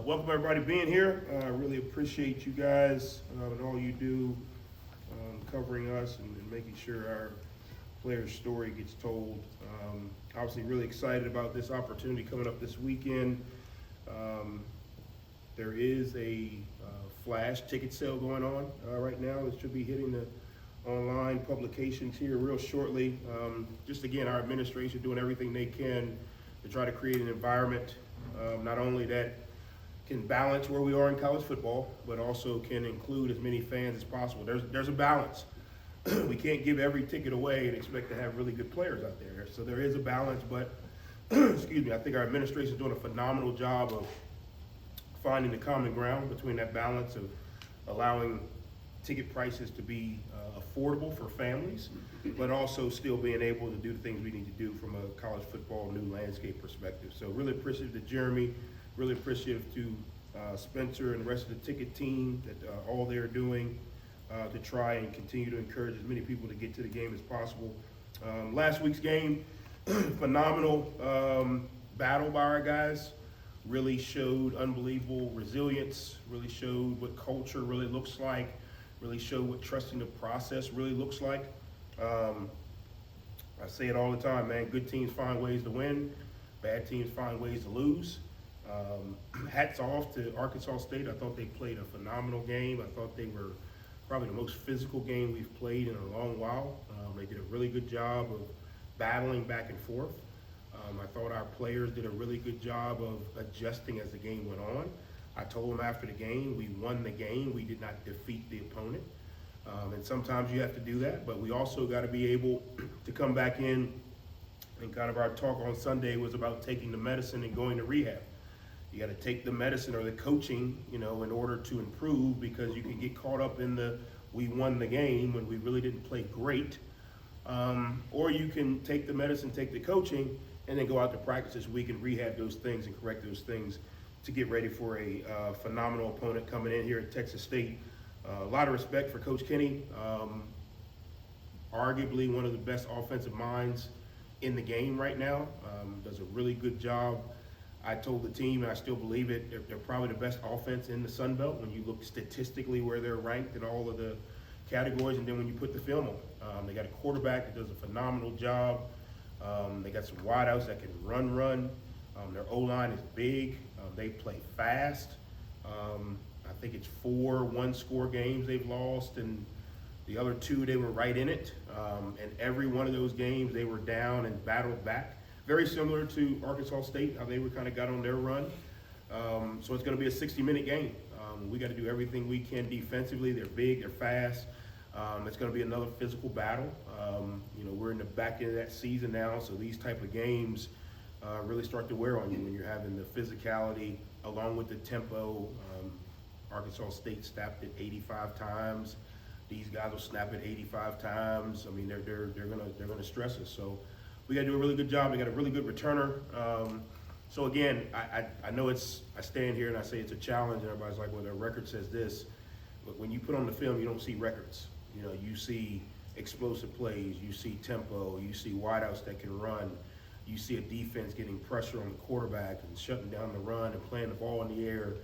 Welcome everybody being here. I really appreciate you guys and all you do covering us and making sure our player's story gets told. Obviously really excited about this opportunity coming up this weekend. There is a flash ticket sale going on right now. It should be hitting the online publications here real shortly. Just again, our administration doing everything they can to try to create an environment not only that can balance where we are in college football, but also can include as many fans as possible. There's a balance. We can't give every ticket away and expect to have really good players out there. So there is a balance, but excuse me, I think our administration is doing a phenomenal job of finding the common ground between that balance of allowing ticket prices to be affordable for families, but also still being able to do the things we need to do from a college football new landscape perspective. So really appreciative to Jeremy, really appreciative to Spencer and the rest of the ticket team that all they're doing to try and continue to encourage as many people to get to the game as possible. Last week's game, phenomenal battle by our guys. Really showed unbelievable resilience, really showed what culture really looks like, really showed what trusting the process really looks like. I say it all the time, man, good teams find ways to win, bad teams find ways to lose. Hats off to Arkansas State. I thought they played a phenomenal game. I thought they were probably the most physical game we've played in a long while. They did a really good job of battling back and forth. I thought our players did a really good job of adjusting as the game went on. I told them after the game, we won the game. We did not defeat the opponent. And sometimes you have to do that, but we also got to be able to come back in, and kind of our talk on Sunday was about taking the medicine and going to rehab. You got to take the medicine or the coaching, in order to improve, because you can get caught up in the we won the game when we really didn't play great. Or you can take the medicine, take the coaching, and then go out to practice this week and rehab those things and correct those things to get ready for a phenomenal opponent coming in here at Texas State. A lot of respect for Coach Kenny, arguably one of the best offensive minds in the game right now. Does a really good job. I told the team, and I still believe it, they're probably the best offense in the Sun Belt when you look statistically where they're ranked in all of the categories, and then when you put the film on. They got a quarterback that does a phenomenal job. They got some wideouts that can run. Their O-line is big. They play fast. I think it's 4 one-score games they've lost, and the other 2 they were right in it. And every one of those games they were down and battled back. Very similar to Arkansas State, how they were kind of got on their run. So it's going to be a 60-minute game. We got to do everything we can defensively. They're big, they're fast. It's going to be another physical battle. We're in the back end of that season now, so these type of games really start to wear on you when you're having the physicality along with the tempo. Arkansas State snapped it 85 times. These guys will snap it 85 times. I mean, they're gonna stress us. So we got to do a really good job. We got a really good returner. So again, I know I stand here and I say it's a challenge, and everybody's like, well, their record says this. But when you put on the film, you don't see records. You see explosive plays, you see tempo, you see wideouts that can run, you see a defense getting pressure on the quarterback and shutting down the run and playing the ball in the air.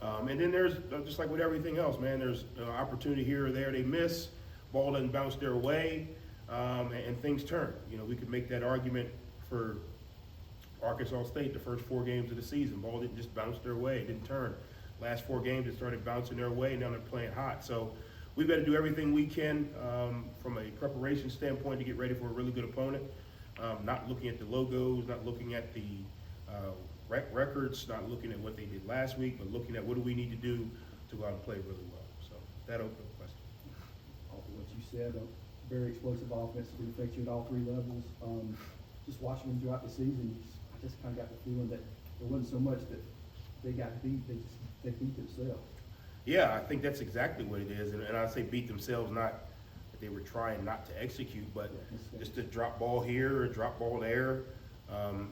And then there's, just like with everything else, man, there's opportunity here or there. They miss, ball doesn't bounce their way, and things turn. We could make that argument for Arkansas State the first 4 games of the season. Ball didn't just bounce their way, it didn't turn. Last 4 games, it started bouncing their way, and now they're playing hot. So we've got to do everything we can from a preparation standpoint to get ready for a really good opponent. Not looking at the logos, not looking at the records, not looking at what they did last week, but looking at what do we need to do to go out and play really well. So that opened the question. Off of what you said, a very explosive offense that would affect you at all 3 levels. Just watching them throughout the season, I just kind of got the feeling that there wasn't so much that they got beat, they beat themselves. Yeah, I think that's exactly what it is. And I say beat themselves, not that they were trying not to execute, but just a drop ball here or drop ball there.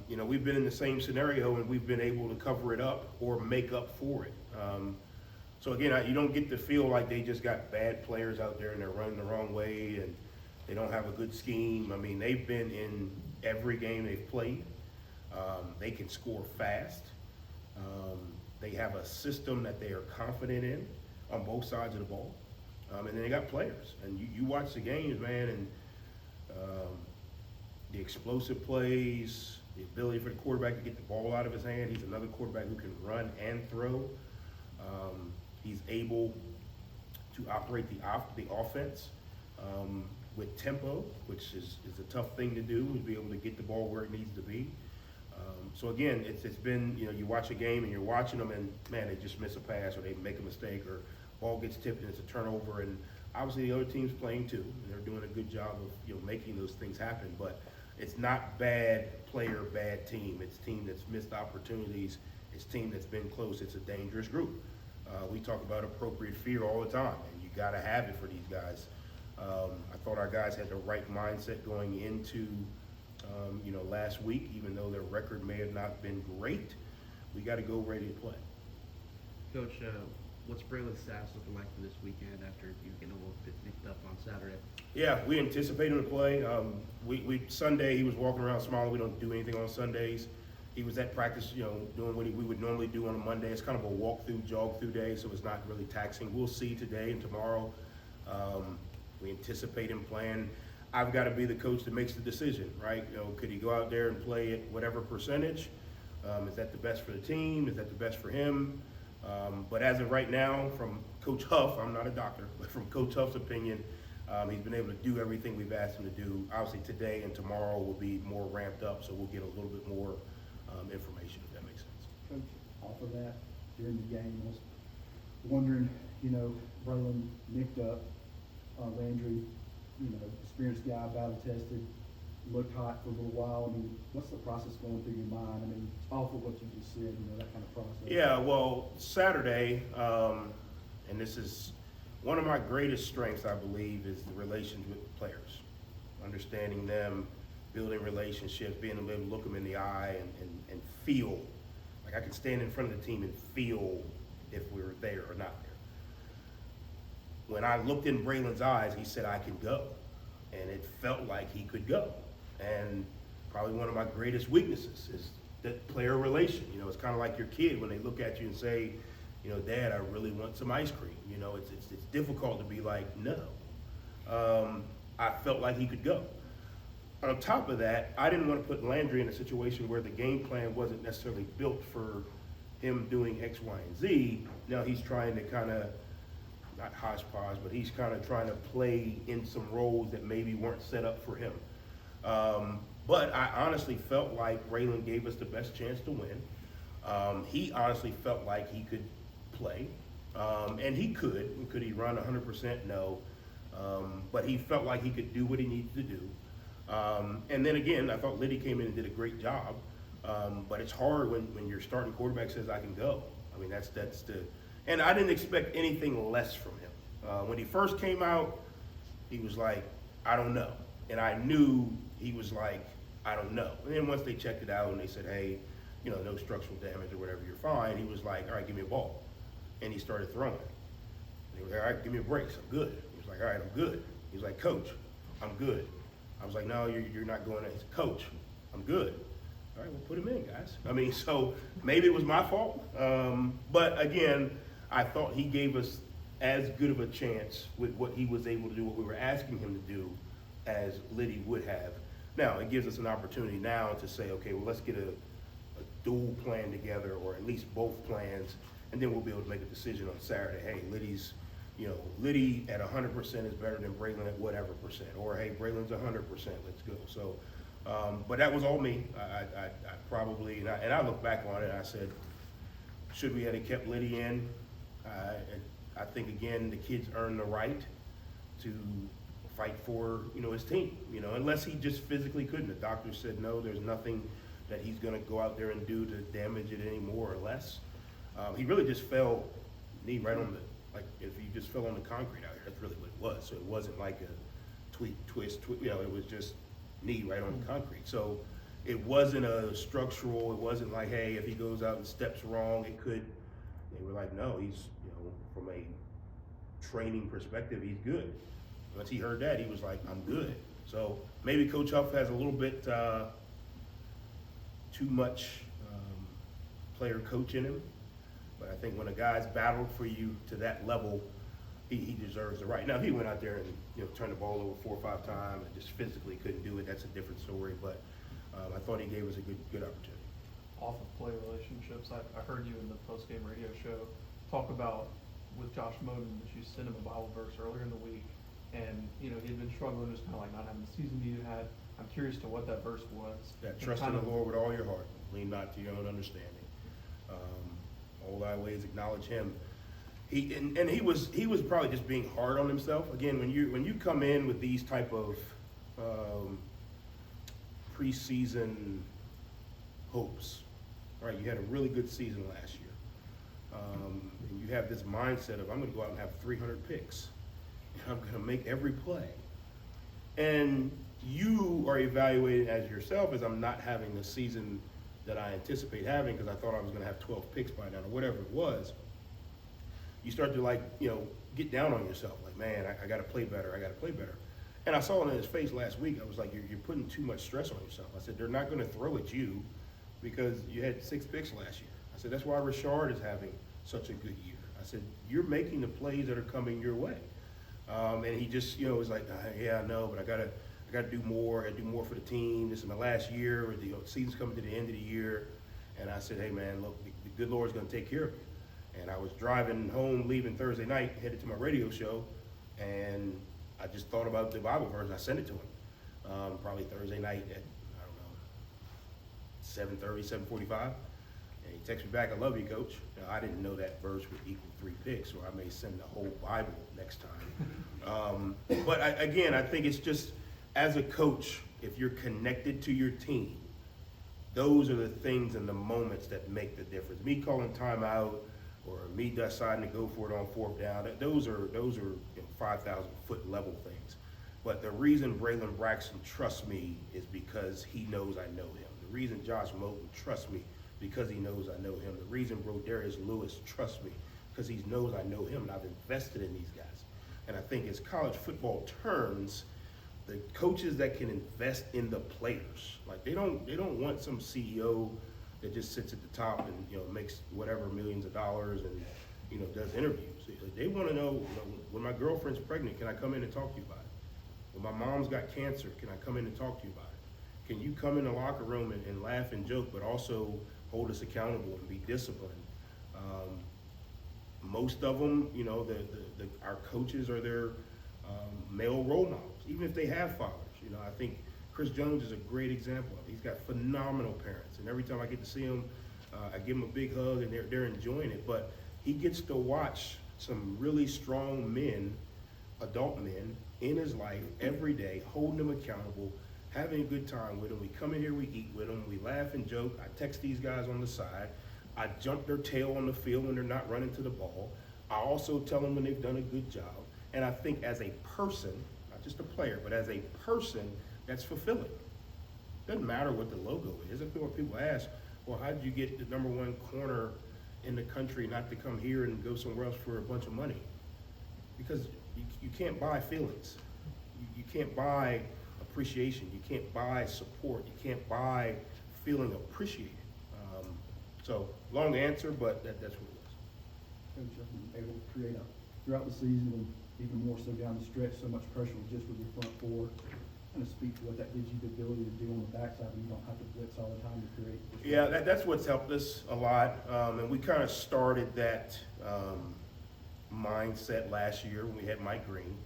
We've been in the same scenario and we've been able to cover it up or make up for it. So again, you don't get to feel like they just got bad players out there and they're running the wrong way and they don't have a good scheme. I mean, they've been in every game they've played. They can score fast. They have a system that they are confident in on both sides of the ball. And then they got players. And you watch the games, man, and the explosive plays, the ability for the quarterback to get the ball out of his hand. He's another quarterback who can run and throw. He's able to operate the offense with tempo, which is a tough thing to do, is be able to get the ball where it needs to be. So again, it's been, you watch a game and you're watching them and, man, they just miss a pass or they make a mistake or ball gets tipped and it's a turnover. And obviously the other team's playing too, and they're doing a good job of, making those things happen. But it's not bad player, bad team. It's team that's missed opportunities. It's team that's been close. It's a dangerous group. We talk about appropriate fear all the time, and you got to have it for these guys. I thought our guys had the right mindset going into, last week, even though their record may have not been great. We got to go ready to play. Coach, what's Braylon's stats looking like for this weekend after you get a little bit nicked up on Saturday? Yeah, we anticipate him to play. Sunday he was walking around smiling. We don't do anything on Sundays. He was at practice, doing what we would normally do on a Monday. It's kind of a walk-through, jog-through day, so it's not really taxing. We'll see today and tomorrow. We anticipate him playing. I've got to be the coach that makes the decision, right? Could he go out there and play at whatever percentage? Is that the best for the team? Is that the best for him? But as of right now, from Coach Huff, I'm not a doctor, but from Coach Huff's opinion, he's been able to do everything we've asked him to do. Obviously today and tomorrow will be more ramped up, so we'll get a little bit more information, if that makes sense. Coach, off of that, during the game, I was wondering, Braylon nicked up, Landry, experienced guy, battle tested, looked hot for a little while. I mean, what's the process going through your mind? I mean, off of what you just said, that kind of process. Yeah, well, Saturday, and this is one of my greatest strengths, I believe, is the relations with players. Understanding them, building relationships, being able to look them in the eye and feel. Like I could stand in front of the team and feel if we were there or not there. When I looked in Braylon's eyes, he said, I can go. And it felt like he could go. And probably one of my greatest weaknesses is that player relation. It's kind of like your kid when they look at you and say, Dad, I really want some ice cream. It's difficult to be like, no. I felt like he could go. On top of that, I didn't want to put Landry in a situation where the game plan wasn't necessarily built for him doing X, Y, and Z. Now he's trying to kind of, not hodgepodge, but he's kind of trying to play in some roles that maybe weren't set up for him. But I honestly felt like Braylon gave us the best chance to win. He honestly felt like he could play, and he could. Could he run 100%? No. But he felt like he could do what he needed to do. And then again, I thought Liddy came in and did a great job. But it's hard when your starting quarterback says, I can go. I mean, that's the, and I didn't expect anything less from him. When he first came out, he was like, I don't know. And I knew he was like, I don't know. And then once they checked it out and they said, hey, no structural damage or whatever, you're fine. He was like, all right, give me a ball. And he started throwing. And he was like, all right, give me a brace. I'm good. He was like, all right, I'm good. He was like, Coach, I'm good. I was like, no, you're not going there. He said, Coach, I'm good. All right, well, put him in, guys. I mean, so maybe it was my fault. But again, I thought he gave us as good of a chance with what he was able to do, what we were asking him to do, as Liddy would have. Now, it gives us an opportunity now to say, okay, well, let's get a dual plan together, or at least both plans, and then we'll be able to make a decision on Saturday. Hey, Liddy's, Liddy at 100% is better than Braylon at whatever percent, or hey, Braylon's 100%, let's go. So, but that was all me. I probably, and I look back on it, and I said, should we have kept Liddy in? I think, again, the kids earn the right to fight for, his team, unless he just physically couldn't. The doctor said, no, there's nothing that he's going to go out there and do to damage it any more or less. He really just fell, knee right on the, like if he just fell on the concrete out here, that's really what it was. So it wasn't like a twist, it was just knee right on the concrete. So it wasn't a structural, it wasn't like, hey, if he goes out and steps wrong, it could. They were like, no, he's, from a training perspective, he's good. Once he heard that, he was like, I'm good. So maybe Coach Huff has a little bit too much player coach in him. But I think when a guy's battled for you to that level, he deserves the right. Now, if he went out there and, turned the ball over 4 or 5 times and just physically couldn't do it, that's a different story. But I thought he gave us a good opportunity. Off of play relationships, I heard you in the post-game radio show talk about with Josh Moden that you sent him a Bible verse earlier in the week, and he had been struggling, just kind of like not having the season you had. I'm curious to what that verse was. That trust in the Lord with all your heart, lean not to your own understanding. All thy ways acknowledge Him. He was probably just being hard on himself. Again, when you come in with these type of preseason hopes, right? You had a really good season last year, and you have this mindset of I'm going to go out and have 300 picks, and I'm going to make every play, and you are evaluated as yourself as I'm not having the season that I anticipate having because I thought I was going to have 12 picks by now or whatever it was. You start to get down on yourself, like, man, I got to play better. And I saw it in his face last week. I was like, you're putting too much stress on yourself. I said, they're not going to throw at you because you had 6 picks last year. I said, that's why Rashard is having such a good year. I said, you're making the plays that are coming your way. And he just, was like, yeah, I know, but I got to do more. I got to do more for the team. This is my last year. The season's coming to the end of the year. And I said, hey, man, look, the good Lord's going to take care of you. And I was driving home, leaving Thursday night, headed to my radio show, and I just thought about the Bible verse, and I sent it to him. Probably Thursday night at, 7:30, 7:45. And he texted me back, I love you, Coach. Now, I didn't know that verse would equal 3 picks, or I may send the whole Bible next time. But I think it's just, as a coach, if you're connected to your team, those are the things and the moments that make the difference. Me calling timeout, or me deciding to go for it on 4th down, those are 5,000-foot level things. But the reason Braylon Braxton trusts me is because he knows I know him. The reason Josh Moten trusts me because he knows I know him. The reason Brodarius Lewis trusts me because he knows I know him, and I've invested in these guys. And I think as college football turns, the coaches that can invest in the players, like they don't want some CEO that just sits at the top and makes whatever millions of dollars and does interviews. They want to know, when my girlfriend's pregnant, can I come in and talk to you about it? When my mom's got cancer, can I come in and talk to you about it? Can you come in the locker room and laugh and joke, but also hold us accountable and be disciplined? Most of them, our coaches are their male role models, even if they have fathers. I think Chris Jones is a great example of it. He's got phenomenal parents, and every time I get to see him, I give him a big hug, and they're enjoying it. But he gets to watch some really strong men, adult men, in his life every day, holding them accountable, having a good time with them. We come in here, we eat with them, we laugh and joke. I text these guys on the side. I jump their tail on the field when they're not running to the ball. I also tell them when they've done a good job. And I think as a person, not just a player, but as a person, that's fulfilling. Doesn't matter what the logo is. I feel like people ask, well, how did you get the #1 corner in the country not to come here and go somewhere else for a bunch of money? Because you can't buy feelings. You can't buy appreciation. You can't buy support. You can't buy feeling appreciated. So long answer, but that's what it was. Coach, I've been able to create throughout the season, and even more so down the stretch, so much pressure just with your front four. Kind of speak to what that gives you the ability to do on the backside when you don't have to blitz all the time to create. Yeah, that's what's helped us a lot. And we kind of started that mindset last year when we had Mike Green.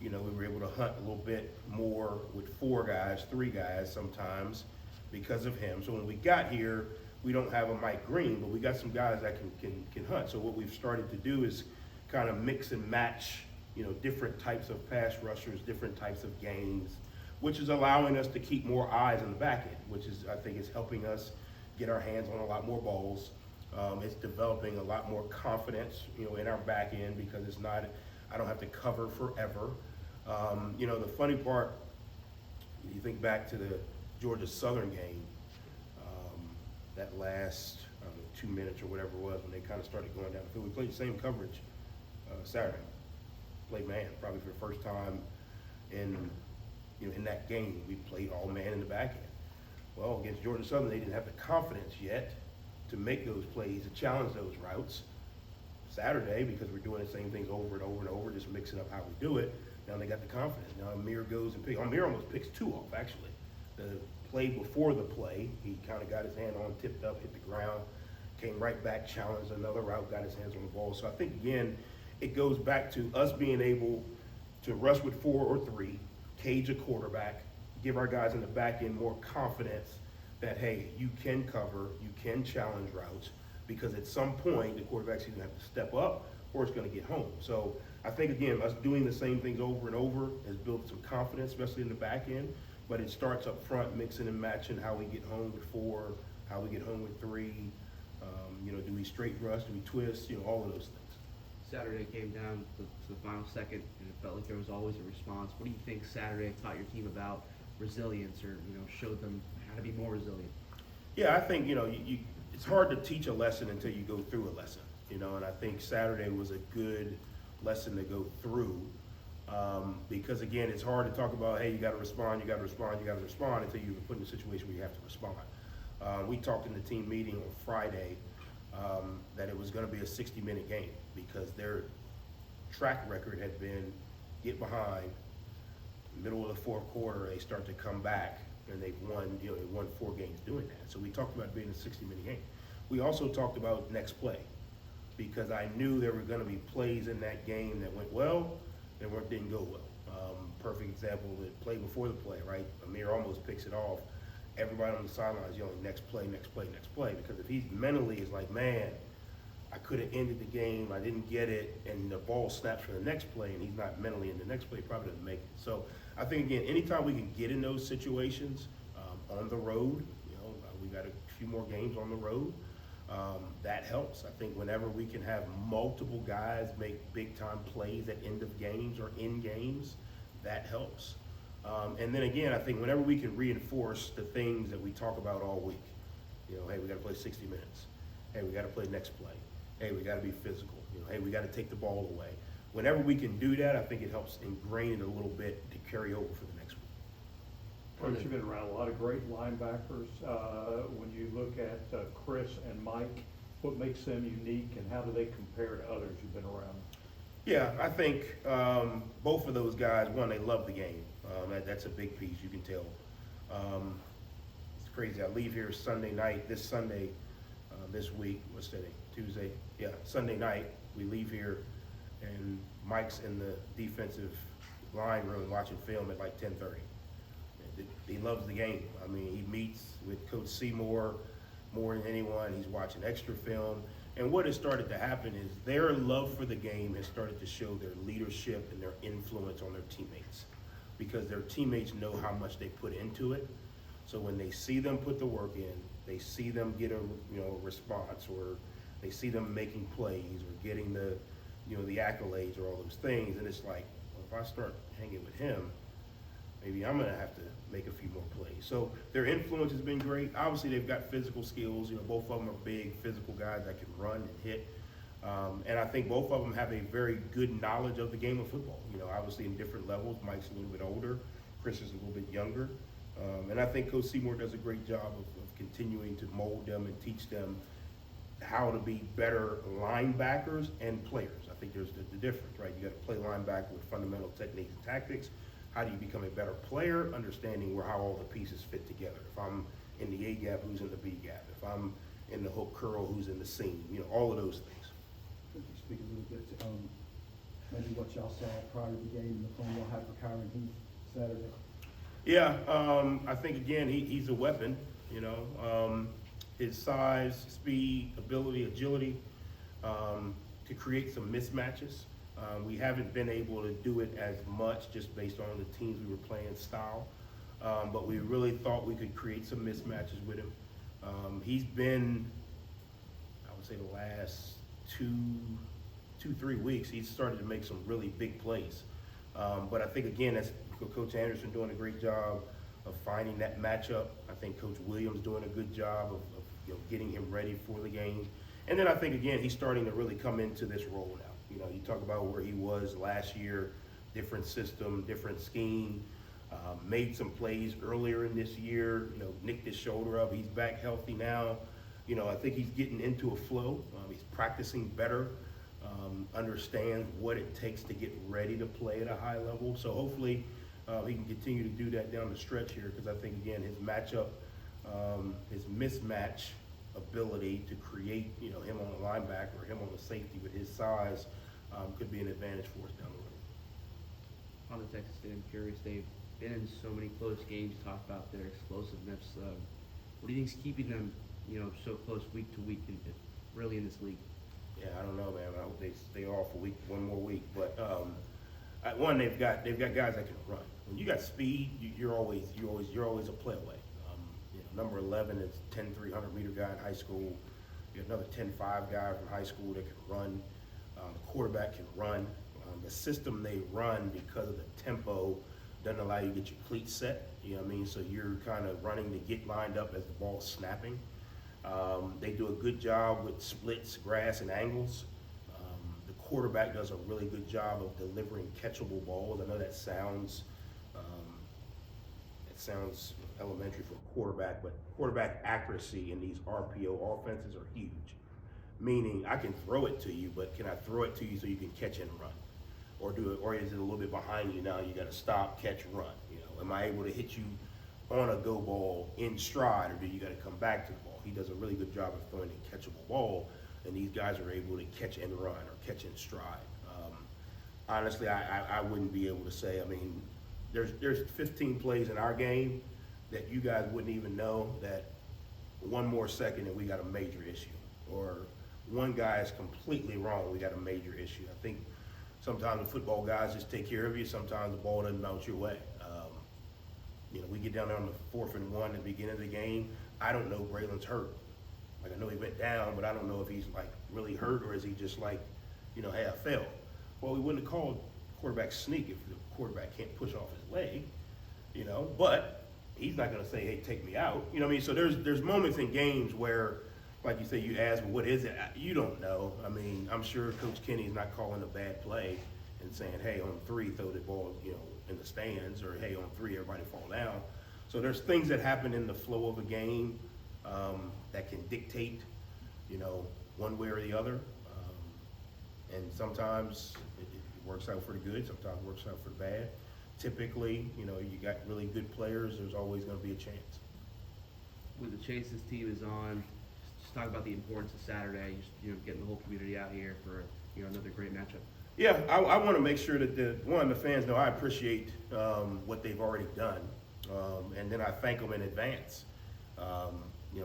We were able to hunt a little bit more with 4 guys, 3 guys sometimes because of him. So when we got here, we don't have a Mike Green, but we got some guys that can hunt. So what we've started to do is kind of mix and match, different types of pass rushers, different types of games, which is allowing us to keep more eyes on the back end, which is, I think, is helping us get our hands on a lot more balls. It's developing a lot more confidence, in our back end because it's not, I don't have to cover forever. The funny part, you think back to the Georgia Southern game, that last 2 minutes or whatever it was when they kind of started going down the field. We played the same coverage Saturday. Played man, probably for the first time in that game. We played all man in the back end. Well, against Georgia Southern, they didn't have the confidence yet to make those plays, to challenge those routes. Saturday, because we're doing the same things over and over and over, just mixing up how we do it. Now they got the confidence. Now Amir goes and Amir almost picks 2 off, actually. The play before the play, he kind of got his hand on, tipped up, hit the ground, came right back, challenged another route, got his hands on the ball. So I think, again, it goes back to us being able to rush with 4 or 3, cage a quarterback, give our guys in the back end more confidence that, hey, you can cover, you can challenge routes, because at some point the quarterback's either have to step up or it's going to get home. So I think, again, us doing the same things over and over has built some confidence, especially in the back end. But it starts up front, mixing and matching how we get home with 4, how we get home with 3. Do we straight rush, do we twist, all of those things. Saturday came down to the final second, and it felt like there was always a response. What do you think Saturday taught your team about resilience, or showed them how to be more resilient? Yeah, I think it's hard to teach a lesson until you go through a lesson. And I think Saturday was a good lesson to go through, because again, it's hard to talk about, hey, you got to respond until you're put in a situation where you have to respond. We talked in the team meeting on Friday that it was going to be a 60-minute game, because their track record had been get behind, middle of the 4th quarter, they start to come back, and they've won, they won 4 games doing that. So we talked about it being a 60-minute game. We also talked about next play, because I knew there were going to be plays in that game that went well and didn't go well. Perfect example, the play before the play, right? Amir almost picks it off. Everybody on the sideline is yelling, next play, next play, next play. Because if he's mentally is like, man, I could have ended the game, I didn't get it, and the ball snaps for the next play, and he's not mentally in the next play, he probably doesn't make it. So I think, again, anytime we can get in those situations on the road, we got a few more games on the road, that helps. I think whenever we can have multiple guys make big-time plays at end of games or in games, that helps. And then again, I think whenever we can reinforce the things that we talk about all week, hey, we got to play 60 minutes. Hey, we got to play next play. Hey, we got to be physical. Hey, we got to take the ball away. Whenever we can do that, I think it helps ingrain it a little bit to carry over for the next week. Coach, you've been around a lot of great linebackers. When you look at Chris and Mike, what makes them unique, and how do they compare to others you've been around? Yeah, I think both of those guys, one, they love the game. That's a big piece, you can tell. It's crazy. I leave here Sunday night, this Sunday, this week, what's today, Tuesday? Yeah, Sunday night, we leave here, and Mike's in the defensive line room watching film at like 10:30. He loves the game. I mean, he meets with Coach Seymour more than anyone. He's watching extra film. And what has started to happen is their love for the game has started to show their leadership and their influence on their teammates, because their teammates know how much they put into it. So when they see them put the work in, they see them get a response, or they see them making plays or getting the the accolades or all those things, and it's like, well, if I start hanging with him, maybe I'm gonna have to make a few more plays. So their influence has been great. Obviously, they've got physical skills. Both of them are big physical guys that can run and hit. And I think both of them have a very good knowledge of the game of football. Obviously in different levels. Mike's a little bit older. Chris is a little bit younger. And I think Coach Seymour does a great job of continuing to mold them and teach them how to be better linebackers and players. I think there's the difference, right? You got to play linebacker with fundamental techniques and tactics. How do you become a better player? Understanding how all the pieces fit together. If I'm in the A gap, who's in the B gap? If I'm in the hook curl, who's in the seam? All of those things. Could you speak a little bit to maybe what y'all saw prior to the game and the plan y'all had for Kyron Heath Saturday? Yeah, I think again he's a weapon. His size, speed, ability, agility, to create some mismatches. We haven't been able to do it as much just based on the teams we were playing style, but we really thought we could create some mismatches with him. He's been, I would say, the last 2-3 weeks, he's started to make some really big plays. But I think, again, that's Coach Anderson doing a great job of finding that matchup. I think Coach Williams doing a good job of getting him ready for the game. And then I think, again, he's starting to really come into this role now. You talk about where he was last year, different system, different scheme, made some plays earlier in this year, nicked his shoulder up. He's back healthy now. I think he's getting into a flow. He's practicing better, understands what it takes to get ready to play at a high level. So hopefully he can continue to do that down the stretch here, because I think, again, his matchup, his mismatch ability to create, him on the linebacker or him on the safety with his size could be an advantage for us down the road. On the Texas State, I'm curious, they've been in so many close games. You talk about their explosiveness. What do you think's keeping them, so close week to week, and really in this league? Yeah, I don't know, man. I hope they stay off one more week. But one, they've got guys that can run. When you got speed, you're always a play away. Number 11 is 10 300-meter guy in high school. You got another 10-5 guy from high school that can run. The quarterback can run. The system they run, because of the tempo, doesn't allow you to get your cleats set. You know what I mean? So you're kind of running to get lined up as the ball's snapping. They do a good job with splits, grass, and angles. The quarterback does a really good job of delivering catchable balls. I know that sounds elementary for a quarterback, but quarterback accuracy in these RPO offenses are huge. Meaning, I can throw it to you, but can I throw it to you so you can catch and run? Or is it a little bit behind you now? You got to stop, catch, run. Am I able to hit you on a go ball in stride, or do you got to come back to the ball? He does a really good job of throwing a catchable ball, and these guys are able to catch and run or catch in stride. Honestly, I wouldn't be able to say. I mean, there's 15 plays in our game that you guys wouldn't even know that one more second and we got a major issue, or one guy is completely wrong, we got a major issue. I think sometimes the football guys just take care of you. Sometimes the ball doesn't bounce your way. We get down there on the 4th and 1 at the beginning of the game. I don't know Braylon's hurt. Like, I know he went down, but I don't know if he's like really hurt, or is he just like, hey, I fell. Well, we wouldn't have called quarterback sneak if the quarterback can't push off his leg, but he's not going to say, hey, take me out. You know what I mean? So there's moments in games where, like you say, you ask, well, what is it? You don't know. I mean, I'm sure Coach Kenny's not calling a bad play and saying, hey, on 3, throw the ball, in the stands, or hey, on 3, everybody fall down. So there's things that happen in the flow of a game that can dictate, one way or the other. And sometimes it works out for the good, sometimes it works out for the bad. Typically, you got really good players, there's always going to be a chance. With the chase this team is on, just talk about the importance of Saturday, getting the whole community out here for another great matchup. Yeah, I want to make sure that the fans know I appreciate what they've already done, and then I thank them in advance.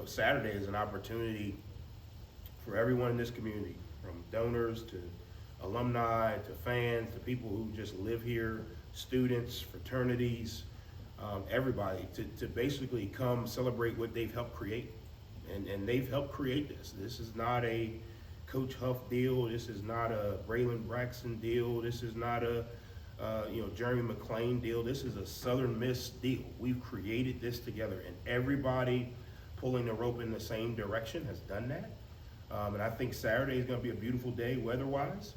Saturday is an opportunity for everyone in this community, from donors to alumni to fans to people who just live here, students, fraternities, everybody, to basically come celebrate what they've helped create. And they've helped create this. This is not a Coach Huff deal. This is not a Braylon Braxton deal. This is not a Jeremy McClain deal. This is a Southern Miss deal. We've created this together, and everybody pulling the rope in the same direction has done that. And I think Saturday is going to be a beautiful day weather-wise.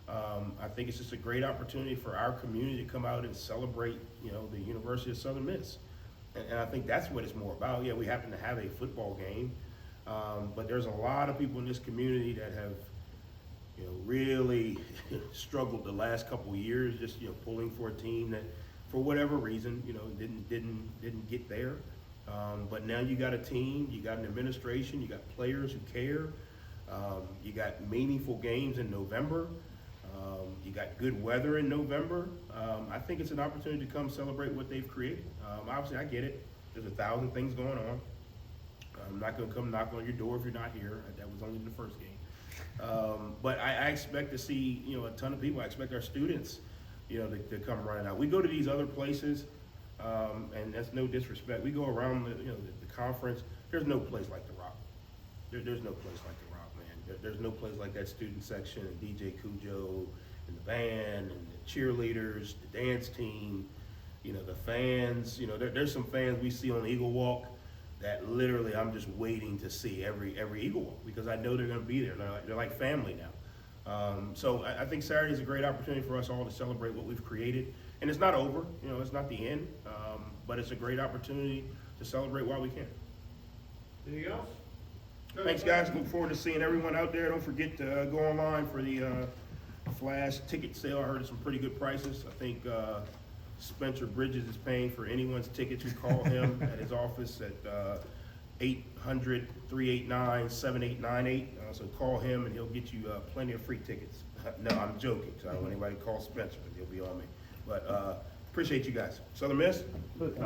I think it's just a great opportunity for our community to come out and celebrate, the University of Southern Miss. And I think that's what it's more about. Yeah, we happen to have a football game, but there's a lot of people in this community that have, really struggled the last couple of years, just pulling for a team that, for whatever reason, didn't get there. But now you got a team, you got an administration, you got players who care. You got meaningful games in November. You got good weather in November. I think it's an opportunity to come celebrate what they've created. Obviously, I get it. There's 1,000 things going on. I'm not going to come knock on your door if you're not here. That was only the first game. But I expect to see, a ton of people. I expect our students, to come running out. We go to these other places, and that's no disrespect. We go around the conference. There's no place like the Rock. There's no place like the Rock, man. There's no place like that student section and DJ Cujo and the band and the cheerleaders, the dance team, the fans. There's some fans we see on Eagle Walk that literally I'm just waiting to see every Eagle Walk, because I know they're going to be there. They're like family now. So I think Saturday is a great opportunity for us all to celebrate what we've created. And it's not over, it's not the end, but it's a great opportunity to celebrate while we can. Anything else? Thanks, guys. Look forward to seeing everyone out there. Don't forget to go online for the Flash ticket sale. I heard some pretty good prices. I think Spencer Bridges is paying for anyone's tickets who call him at his office at 800-389-7898. So call him and he'll get you plenty of free tickets. No, I'm joking. So I don't want anybody to call Spencer. He'll be on me. But appreciate you guys. Southern Miss? Good.